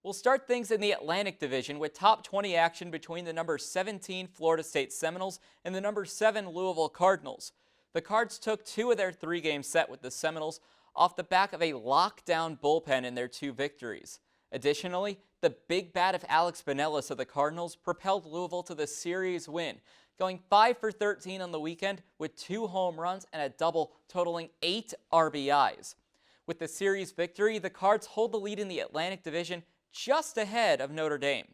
We'll start things in the Atlantic Division with top 20 action between the number 17 Florida State Seminoles and the number 7 Louisville Cardinals. The Cards took 2 of their 3-game set with the Seminoles off the back of a lockdown bullpen in their 2 victories. Additionally, the big bat of Alex Binelas of the Cardinals propelled Louisville to the series win, going 5 for 13 on the weekend with 2 home runs and a double totaling 8 RBIs. With the series victory, the Cards hold the lead in the Atlantic Division just ahead of Notre Dame.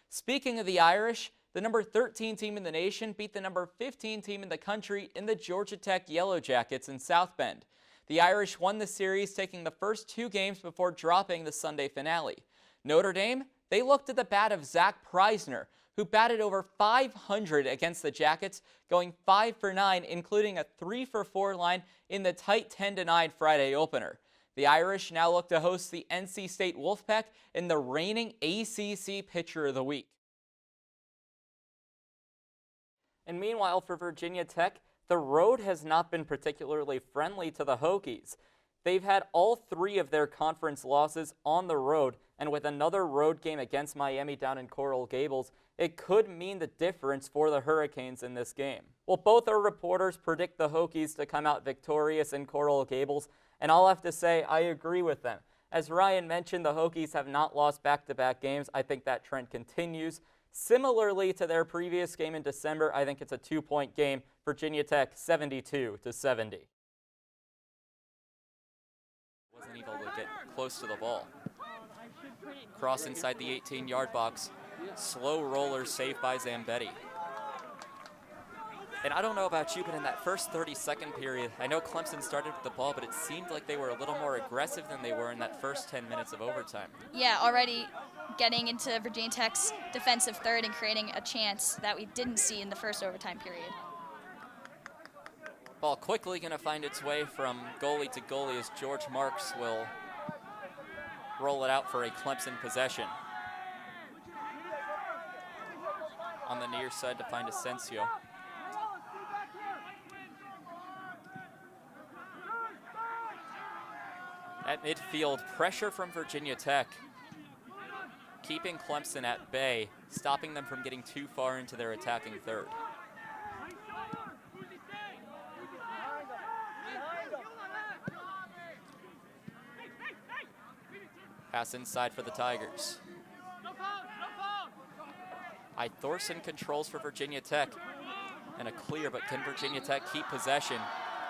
Speaking of the Irish, the number 13 team in the nation beat the number 15 team in the country in the Georgia Tech Yellow Jackets in South Bend. The Irish won the series, taking the first 2 games before dropping the Sunday finale. Notre Dame, they looked at the bat of Zach Preisner, who batted over 500 against the Jackets, going 5 for 9, including a 3 for 4 line in the tight 10-9 Friday opener. The Irish now look to host the NC State Wolfpack in the reigning ACC Pitcher of the Week. And meanwhile, for Virginia Tech, the road has not been particularly friendly to the Hokies. They've had all 3 of their conference losses on the road, and with another road game against Miami down in Coral Gables, it could mean the difference for the Hurricanes in this game. Well, both our reporters predict the Hokies to come out victorious in Coral Gables, and I'll have to say I agree with them. As Ryan mentioned, the Hokies have not lost back-to-back games. I think that trend continues. Similarly to their previous game in December, I think it's a 2-point game. Virginia Tech 72-70. Wasn't able to get close to the ball. Cross inside the 18-yard box. Slow roller saved by Zambetti. And I don't know about you, but in that first 30-second period, I know Clemson started with the ball, but it seemed like they were a little more aggressive than they were in that first 10 minutes of overtime. Yeah, already getting into Virginia Tech's defensive third and creating a chance that we didn't see in the first overtime period. Ball quickly going to find its way from goalie to goalie as George Marks will roll it out for a Clemson possession. On the near side to find Asensio. At midfield, pressure from Virginia Tech, keeping Clemson at bay, stopping them from getting too far into their attacking third. Pass inside for the Tigers. Thorson controls for Virginia Tech, and a clear, but can Virginia Tech keep possession?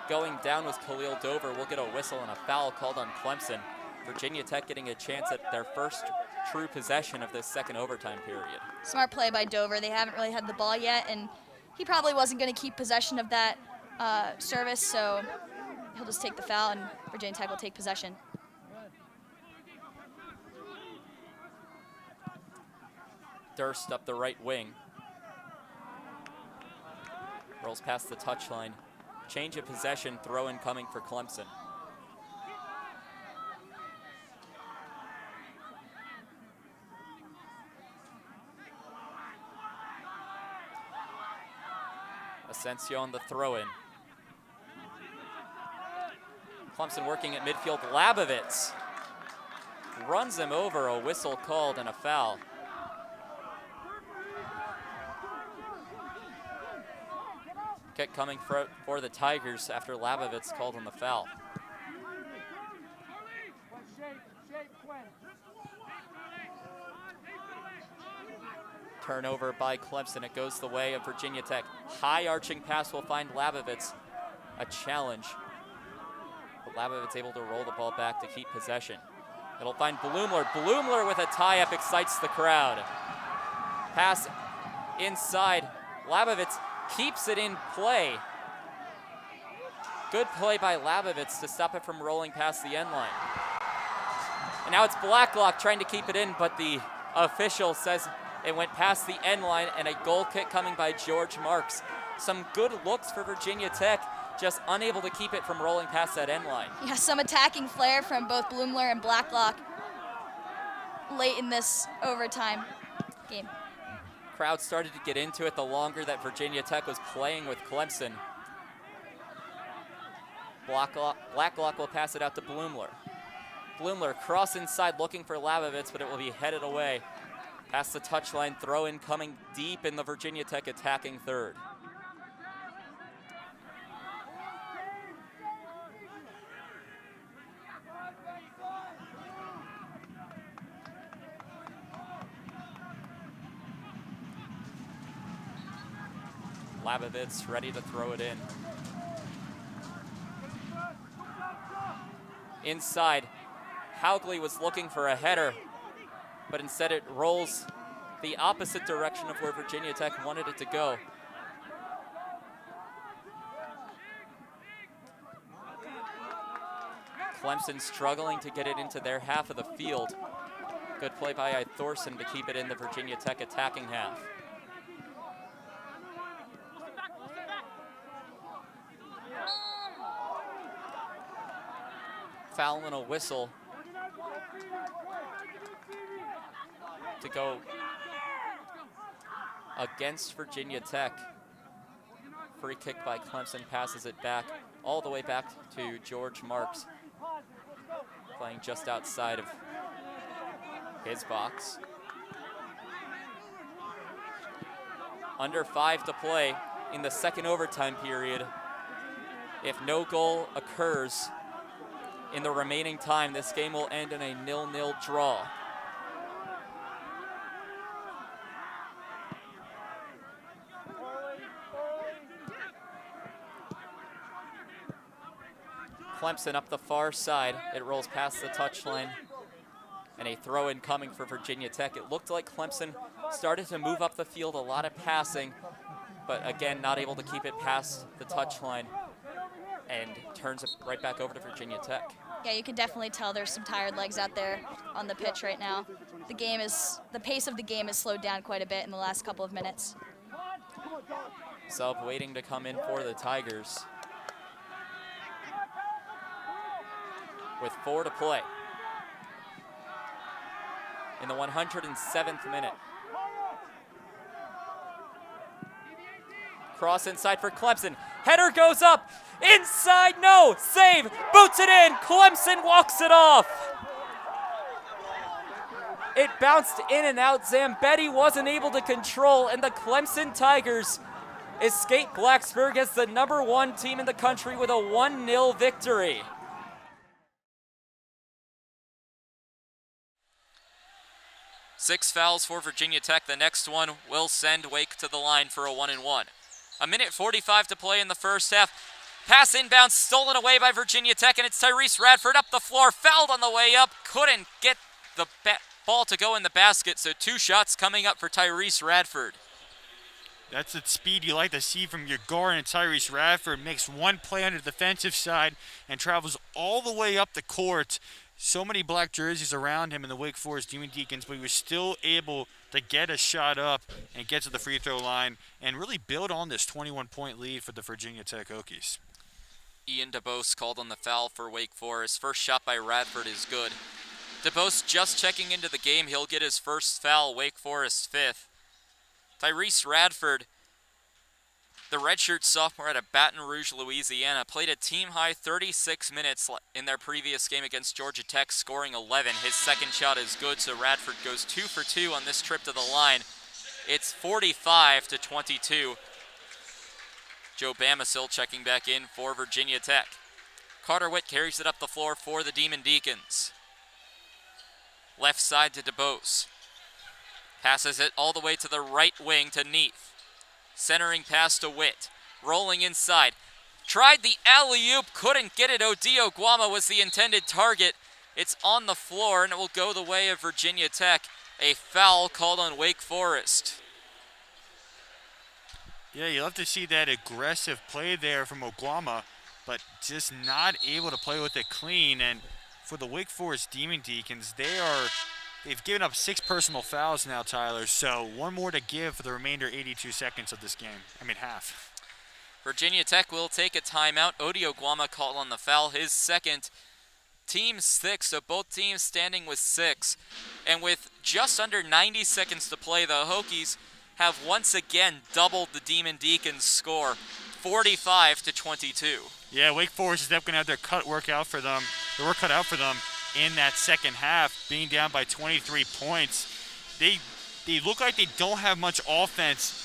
Going down was Khalil Dover. We'll get a whistle and a foul called on Clemson. Virginia Tech getting a chance at their first true possession of this second overtime period. Smart play by Dover. They haven't really had the ball yet, and he probably wasn't going to keep possession of that service, so he'll just take the foul, and Virginia Tech will take possession. Durst up the right wing. Rolls past the touchline. Change of possession, throw in coming for Clemson. Asensio on the throw in. Clemson working at midfield. Labovitz runs him over, a whistle called and a foul. Kick coming for the Tigers after Labovitz called on the foul. Turnover by Clemson. It goes the way of Virginia Tech. High arching pass will find Labovitz. A challenge. But Labovitz able to roll the ball back to keep possession. It'll find Blumler. Blumler with a tie-up excites the crowd. Pass inside. Labovitz keeps it in play. Good play by Labovitz to stop it from rolling past the end line. And now it's Blacklock trying to keep it in, but the official says it went past the end line, and a goal kick coming by George Marks. Some good looks for Virginia Tech, just unable to keep it from rolling past that end line. Yeah, some attacking flair from both Blumler and Blacklock late in this overtime game. Crowd started to get into it the longer that Virginia Tech was playing with Clemson. Blacklock will pass it out to Blumler. Blumler cross inside looking for Labovitz, but it will be headed away. Past the touchline, throw in coming deep in the Virginia Tech attacking third. Labovitz ready to throw it in. Inside, Haugley was looking for a header, but instead it rolls the opposite direction of where Virginia Tech wanted it to go. Clemson struggling to get it into their half of the field. Good play by Thorson to keep it in the Virginia Tech attacking half. Foul and a whistle to go against Virginia Tech. Free kick by Clemson, passes it back, all the way back to George Marks, playing just outside of his box. Under 5 to play in the second overtime period. If no goal occurs in the remaining time, this game will end in a 0-0 draw. Clemson up the far side. It rolls past the touchline. And a throw-in coming for Virginia Tech. It looked like Clemson started to move up the field, a lot of passing, but again, not able to keep it past the touchline, and turns it right back over to Virginia Tech. Yeah, you can definitely tell there's some tired legs out there on the pitch right now. The pace of the game has slowed down quite a bit in the last couple of minutes. Sub waiting to come in for the Tigers. With 4 to play in the 107th minute. Cross inside for Clemson. Header goes up. Inside, no. Save. Boots it in. Clemson walks it off. It bounced in and out. Zambetti wasn't able to control, and the Clemson Tigers escape Blacksburg as the #1 team in the country with a 1-0 victory. Six fouls for Virginia Tech. The next one will send Wake to the line for a 1-1. 1:45 to play in the first half. Pass inbound, stolen away by Virginia Tech, and it's Tyrese Radford up the floor, fouled on the way up, couldn't get the ball to go in the basket, so 2 shots coming up for Tyrese Radford. That's the speed you like to see from your guard, and Tyrese Radford makes one play on the defensive side and travels all the way up the court. So many black jerseys around him in the Wake Forest Demon Deacons, but he was still able to get a shot up and get to the free throw line and really build on this 21-point lead for the Virginia Tech Hokies. Ian DeBose called on the foul for Wake Forest. First shot by Radford is good. DeBose just checking into the game. He'll get his first foul, Wake Forest 5th. Tyrese Radford, the redshirt sophomore out of Baton Rouge, Louisiana, played a team-high 36 minutes in their previous game against Georgia Tech, scoring 11. His second shot is good, so Radford goes 2 for 2 on this trip to the line. It's 45-22. Joe Bamisil checking back in for Virginia Tech. Carter Witt carries it up the floor for the Demon Deacons. Left side to DeBose. Passes it all the way to the right wing to Neath. Centering pass to Witt. Rolling inside. Tried the alley-oop, couldn't get it. Odio Guama was the intended target. It's on the floor, and it will go the way of Virginia Tech. A foul called on Wake Forest. Yeah, you love to see that aggressive play there from Oguama, but just not able to play with it clean. And for the Wake Forest Demon Deacons, they've given up 6 personal fouls now, Tyler, so 1 more to give for the remainder 82 seconds of this game. Half. Virginia Tech will take a timeout. Odio Guama called on the foul, his second. Team 6, so both teams standing with 6. And with just under 90 seconds to play, the Hokies have once again doubled the Demon Deacons' score, 45-22. Yeah, Wake Forest is definitely going to have their work cut out for them. in that second half, being down by 23 points. They look like they don't have much offense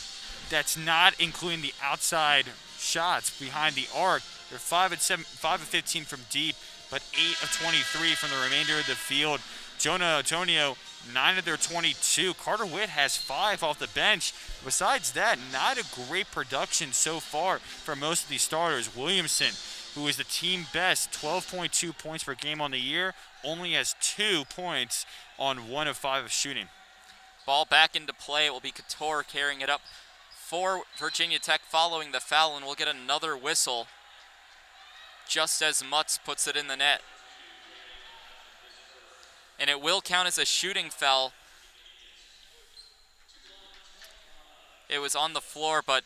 that's not including the outside shots behind the arc. They're 5 of 15 from deep, but 8 of 23 from the remainder of the field. Jonah Antonio, 9 of their 22. Carter Witt has 5 off the bench. Besides that, not a great production so far for most of these starters. Williamson, who is the team best, 12.2 points per game on the year, only has 2 points on 1 of 5 of shooting. Ball back into play. It will be Couture carrying it up for Virginia Tech following the foul, and we'll get another whistle just as Mutz puts it in the net. And it will count as a shooting foul. It was on the floor, but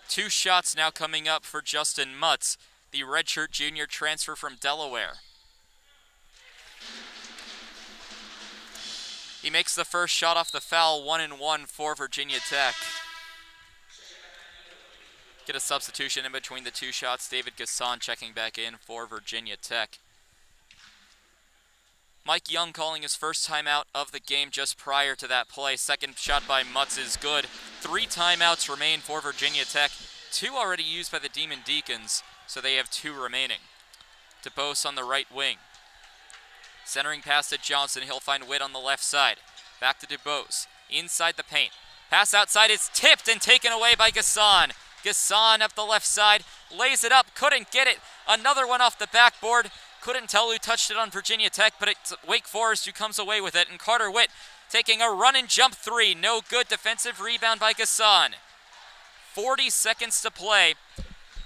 2 shots now coming up for Justin Mutz, the redshirt junior transfer from Delaware. He makes the first shot off the foul, 1-1 for Virginia Tech. Get a substitution in between the 2 shots. David Gasson checking back in for Virginia Tech. Mike Young calling his first timeout of the game just prior to that play. Second shot by Mutz is good. 3 timeouts remain for Virginia Tech. 2 already used by the Demon Deacons, so they have 2 remaining. DeBose on the right wing. Centering pass to Johnson. He'll find Witt on the left side. Back to DeBose. Inside the paint. Pass outside is tipped and taken away by Gasson. Gasson up the left side. Lays it up. Couldn't get it. Another one off the backboard. Couldn't tell who touched it on Virginia Tech, but it's Wake Forest who comes away with it. And Carter Witt taking a run and jump 3. No good. Defensive rebound by Gasson. 40 seconds to play.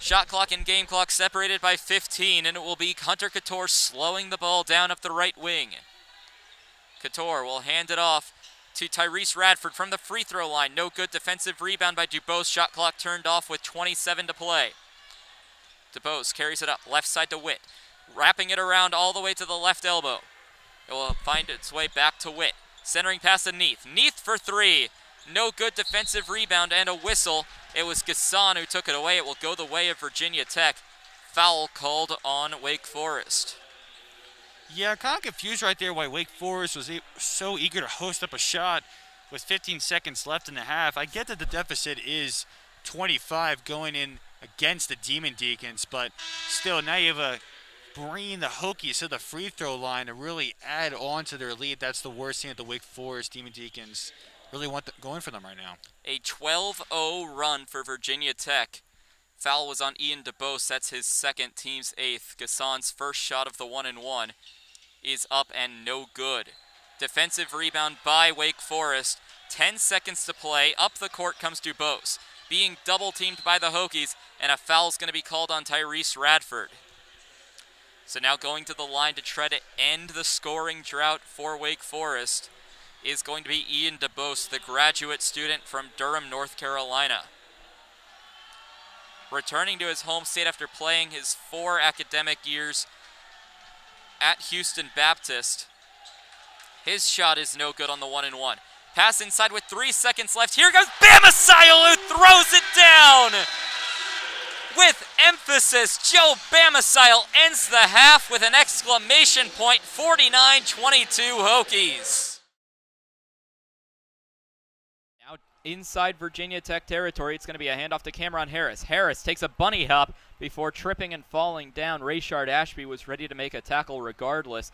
Shot clock and game clock separated by 15, and it will be Hunter Couture slowing the ball down up the right wing. Couture will hand it off to Tyrese Radford from the free throw line. No good. Defensive rebound by DuBose. Shot clock turned off with 27 to play. DuBose carries it up. Left side to Witt. Wrapping it around all the way to the left elbow. It will find its way back to Witt. Centering pass to Neath. Neath for 3. No good. Defensive rebound and a whistle. It was Gasson who took it away. It will go the way of Virginia Tech. Foul called on Wake Forest. Yeah, kind of confused right there why Wake Forest was so eager to host up a shot with 15 seconds left in the half. I get that the deficit is 25 going in against the Demon Deacons, but still, now you have bringing the Hokies to the free throw line to really add on to their lead. That's the worst thing that the Wake Forest Demon Deacons really want going for them right now. A 12-0 run for Virginia Tech. Foul was on Ian DeBose. That's his second, team's 8th. Gasson's first shot of the 1-and-1 is up and no good. Defensive rebound by Wake Forest. 10 seconds to play. Up the court comes DuBose, being double-teamed by the Hokies, and a foul's going to be called on Tyrese Radford. So now going to the line to try to end the scoring drought for Wake Forest is going to be Ian DeBose, the graduate student from Durham, North Carolina. Returning to his home state after playing his 4 academic years at Houston Baptist. His shot is no good on the 1-and-1. Pass inside with 3 seconds left. Here goes Bamasile, who throws it down. With emphasis, Joe Bamasile ends the half with an exclamation point. 49-22 Hokies. Now inside Virginia Tech territory, it's going to be a handoff to Cameron Harris. Harris takes a bunny hop before tripping and falling down. Rayshard Ashby was ready to make a tackle regardless.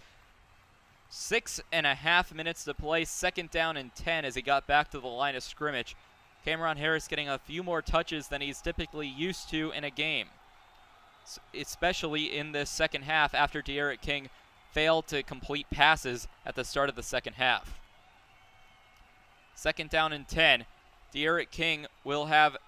6.5 minutes to play, 2nd down and 10 as he got back to the line of scrimmage. Cameron Harris getting a few more touches than he's typically used to in a game, especially in this second half after De'Aaron King failed to complete passes at the start of the second half. 2nd down and 10. De'Aaron King will have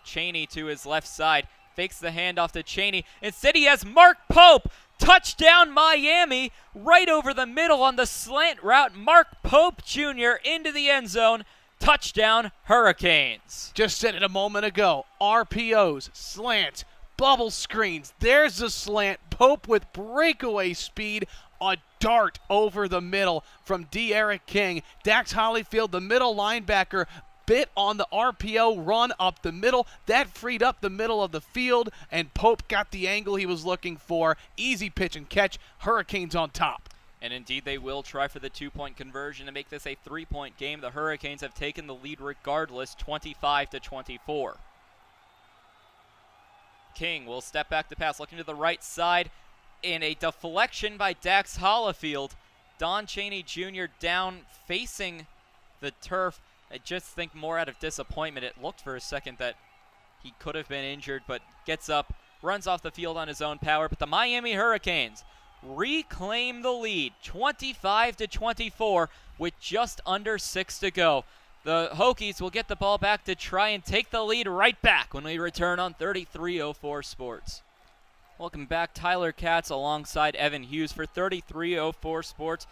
Cheney to his left side. Fakes the handoff to Cheney. Instead he has Mark Pope. Touchdown Miami, right over the middle on the slant route. Mark Pope Jr. into the end zone. Touchdown Hurricanes. Just said it a moment ago. RPOs, slant, bubble screens. There's the slant. Pope with breakaway speed. A dart over the middle from De'Aaron King. Dax Hollyfield, the middle linebacker, bit on the RPO run up the middle. That freed up the middle of the field, and Pope got the angle he was looking for. Easy pitch and catch. Hurricanes on top. And indeed, they will try for the 2-point conversion to make this a 3-point game. The Hurricanes have taken the lead regardless, 25-24. King will step back to pass, looking to the right side in a deflection by Dax Hollifield. Don Chaney Jr. down facing the turf. I just think more out of disappointment. It looked for a second that he could have been injured, but gets up, runs off the field on his own power. But the Miami Hurricanes reclaim the lead, 25-24, with just under 6 to go. The Hokies will get the ball back to try and take the lead right back when we return on 3304 Sports. Welcome back, Tyler Katz alongside Evan Hughes for 3304 Sports.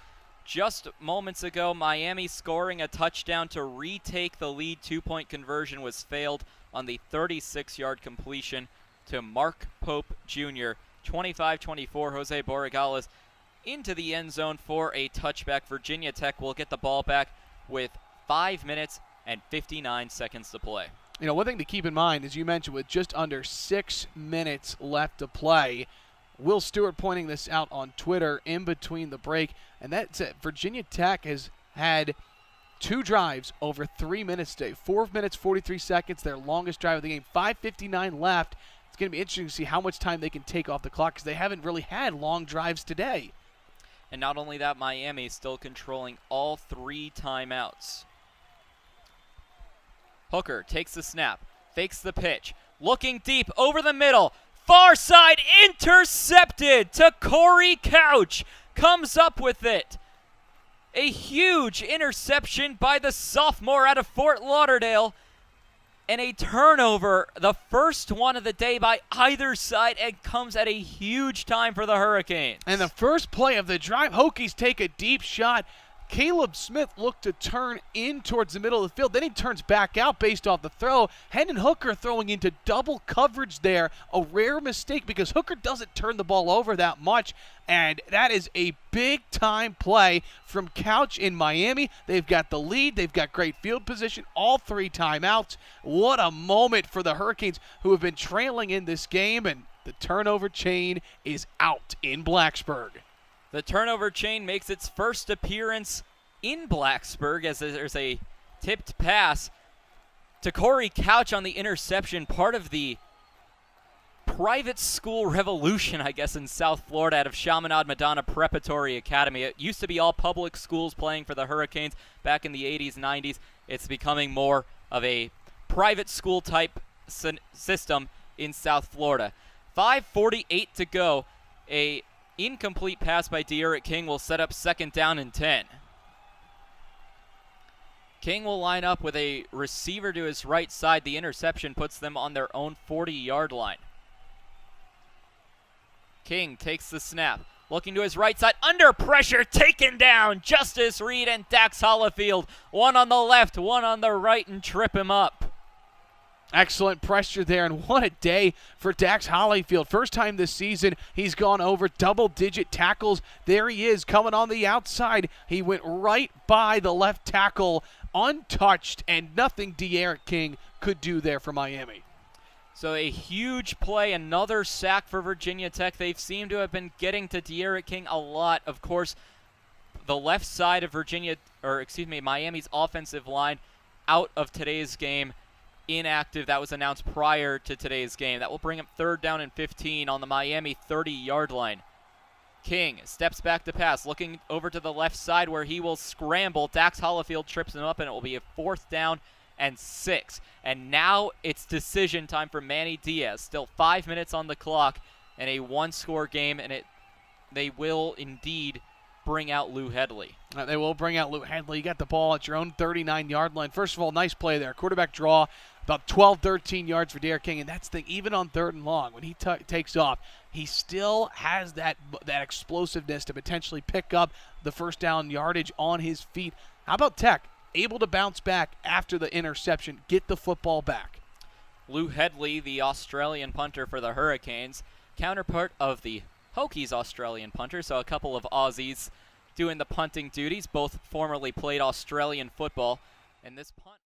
Just moments ago, Miami scoring a touchdown to retake the lead. 2-point conversion was failed on the 36-yard completion to Mark Pope Jr. 25-24, Jose Borregales into the end zone for a touchback. Virginia Tech will get the ball back with 5 minutes and 59 seconds to play. You know, one thing to keep in mind, as you mentioned, with just under 6 minutes left to play, Will Stewart pointing this out on Twitter in between the break, and that's it. Virginia Tech has had 2 drives over 3 minutes today. 4 minutes, 43 seconds, their longest drive of the game. 5:59 left. It's going to be interesting to see how much time they can take off the clock because they haven't really had long drives today. And not only that, Miami still controlling all 3 timeouts. Hooker takes the snap, fakes the pitch, looking deep over the middle. Far side intercepted to Corey Couch. Comes up with it. A huge interception by the sophomore out of Fort Lauderdale. And a turnover, the first one of the day by either side, and comes at a huge time for the Hurricanes. And the first play of the drive, Hokies take a deep shot. Caleb Smith looked to turn in towards the middle of the field. Then he turns back out based off the throw. Hendon Hooker throwing into double coverage there. A rare mistake because Hooker doesn't turn the ball over that much. And that is a big-time play from Couch in Miami. They've got the lead. They've got great field position. All 3 timeouts. What a moment for the Hurricanes, who have been trailing in this game. And the turnover chain is out in Blacksburg. The turnover chain makes its first appearance in Blacksburg as there's a tipped pass to Corey Couch on the interception, part of the private school revolution, I guess, in South Florida out of Chaminade Madonna Preparatory Academy. It used to be all public schools playing for the Hurricanes back in the 80s, 90s. It's becoming more of a private school type system in South Florida. 5:48 to go. A incomplete pass by De'Aaron King will set up 2nd down and 10. King will line up with a receiver to his right side. The interception puts them on their own 40-yard line. King takes the snap, looking to his right side, under pressure, taken down. Justice Reed and Dax Hollifield, one on the left, one on the right, and trip him up. Excellent pressure there, and what a day for Dax Hollifield. First time this season he's gone over double-digit tackles. There he is coming on the outside. He went right by the left tackle untouched, and nothing De'Aaron King could do there for Miami. So a huge play, another sack for Virginia Tech. They seem to have been getting to De'Aaron King a lot. Of course, the left side of Miami's offensive line out of today's game. Inactive. That was announced prior to today's game. That will bring up 3rd down and 15 on the Miami 30-yard line. King steps back to pass, looking over to the left side where he will scramble. Dax Hollifield trips him up, and it will be a 4th down and 6. And now it's decision time for Manny Diaz. Still 5 minutes on the clock and a 1-score game, and they will indeed bring out Lou Headley. They will bring out Lou Headley. You got the ball at your own 39-yard line. First of all, nice play there. Quarterback draw, about 12, 13 yards for De'Aaron King, and that's the thing. Even on 3rd and long, when he takes off, he still has that explosiveness to potentially pick up the first down yardage on his feet. How about Tech? Able to bounce back after the interception, get the football back. Lou Headley, the Australian punter for the Hurricanes, counterpart of the Hokies Australian punter, so a couple of Aussies doing the punting duties. Both formerly played Australian football, and this punt